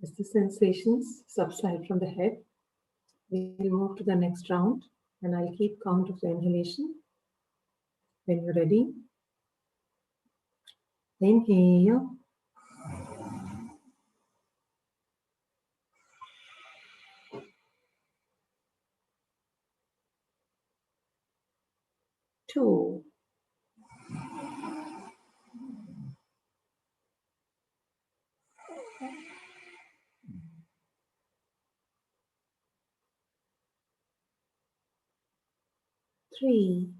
As the sensations subside from the head, we will move to the next round and I'll keep count of the inhalation. When you're ready, inhale. Two. Three.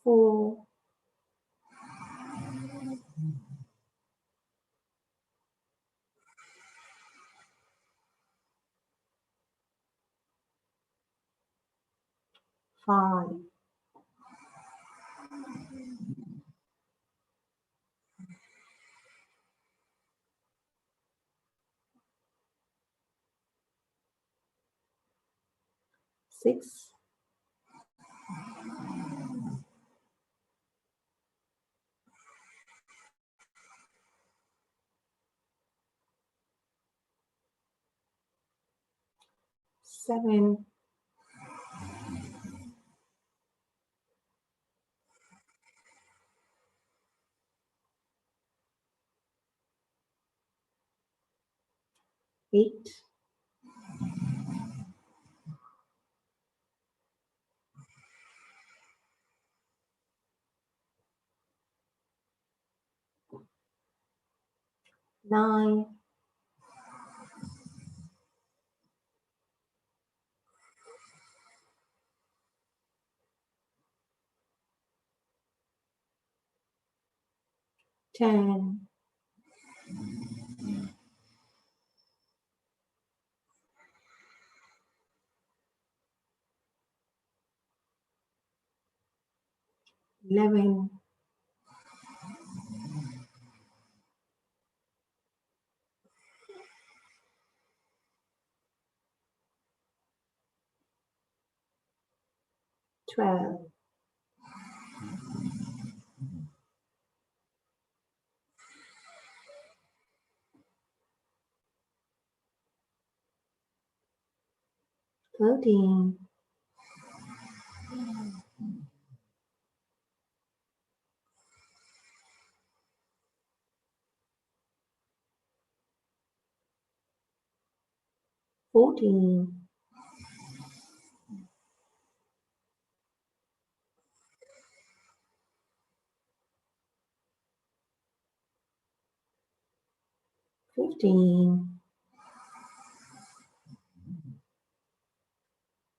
Four. Five. Six. Seven. 8. 9. 10. 11. 12. 13, 14, 15,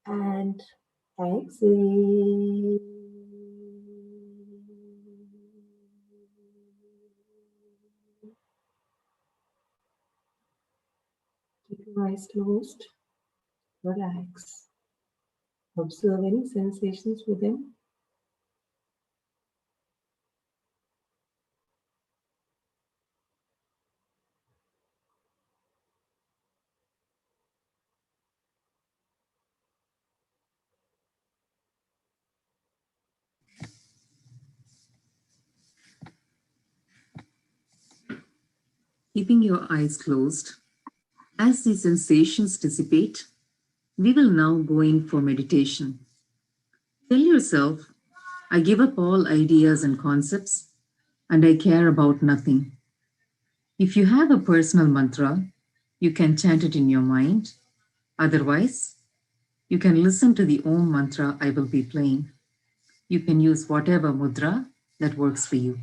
and exhale. Keep your eyes closed. Relax. Observe any sensations within. Keeping your eyes closed, as the sensations dissipate, we will now go in for meditation. Tell yourself, I give up all ideas and concepts, and I care about nothing. If you have a personal mantra, you can chant it in your mind. Otherwise, you can listen to the Om mantra I will be playing. You can use whatever mudra that works for you.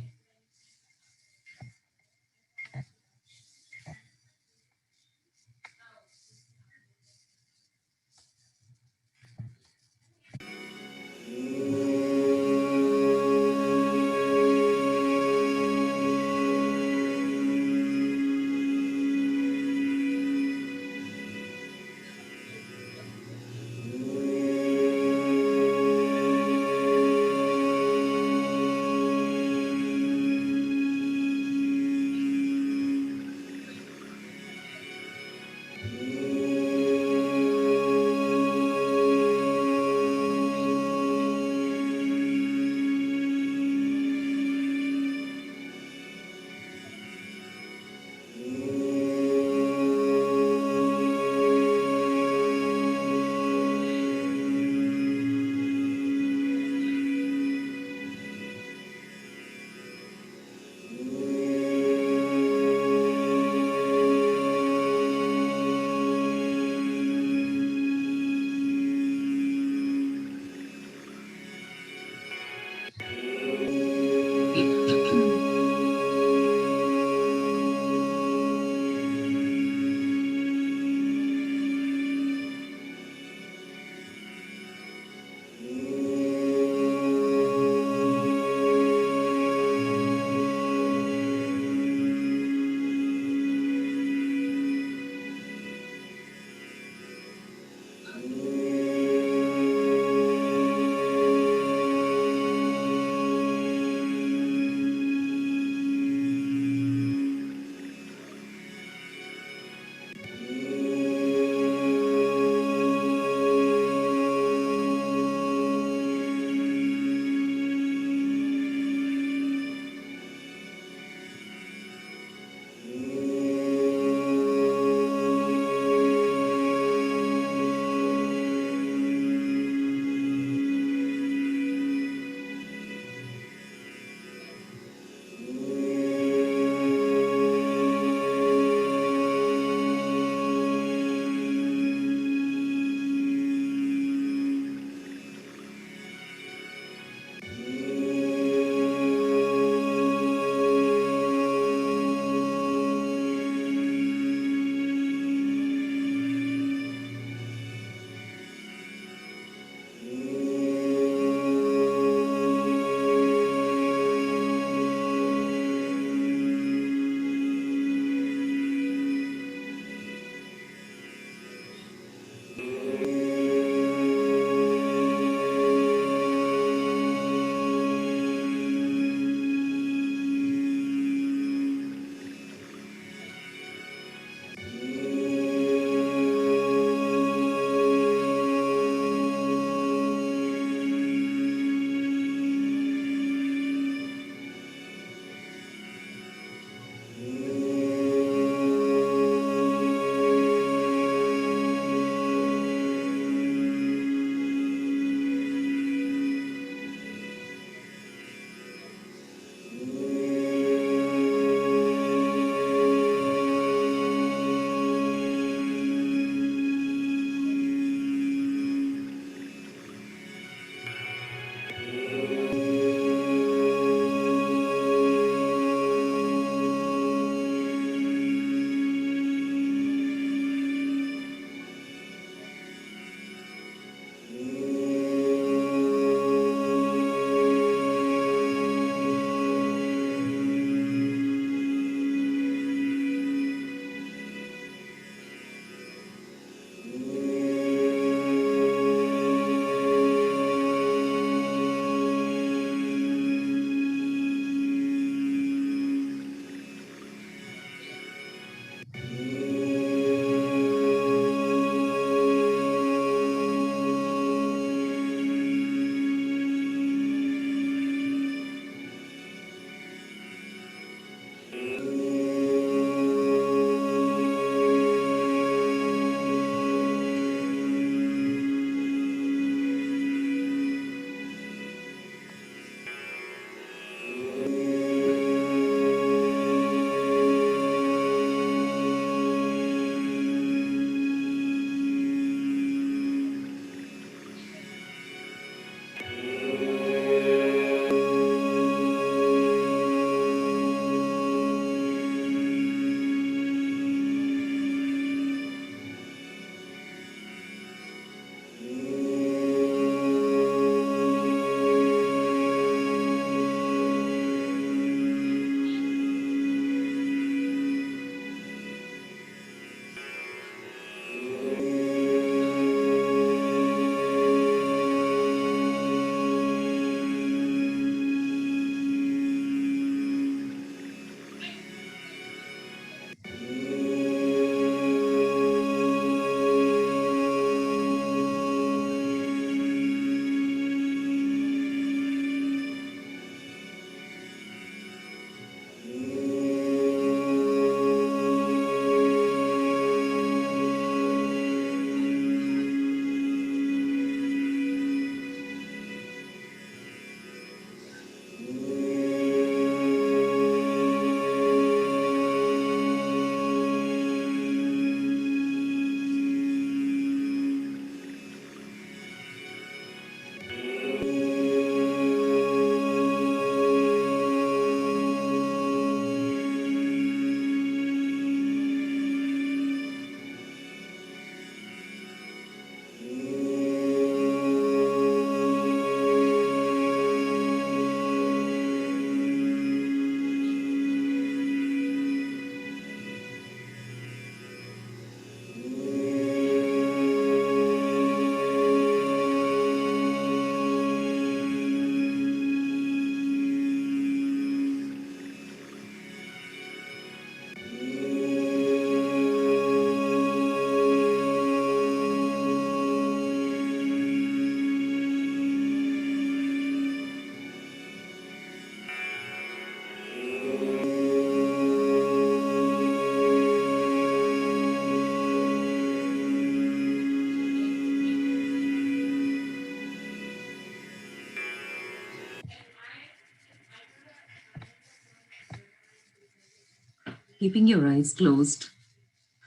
Keeping your eyes closed,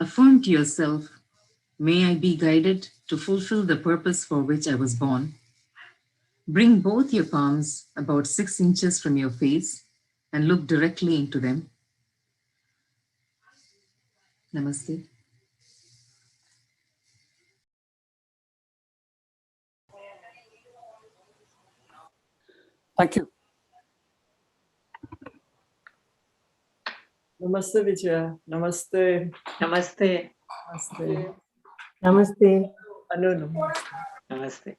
affirm to yourself, may I be guided to fulfill the purpose for which I was born. Bring both your palms about 6 inches from your face and look directly into them. Namaste. Thank you. Namaste, Vijaya. Namaste. Namaste. Namaste. Namaste. Anu, namaste. Namaste.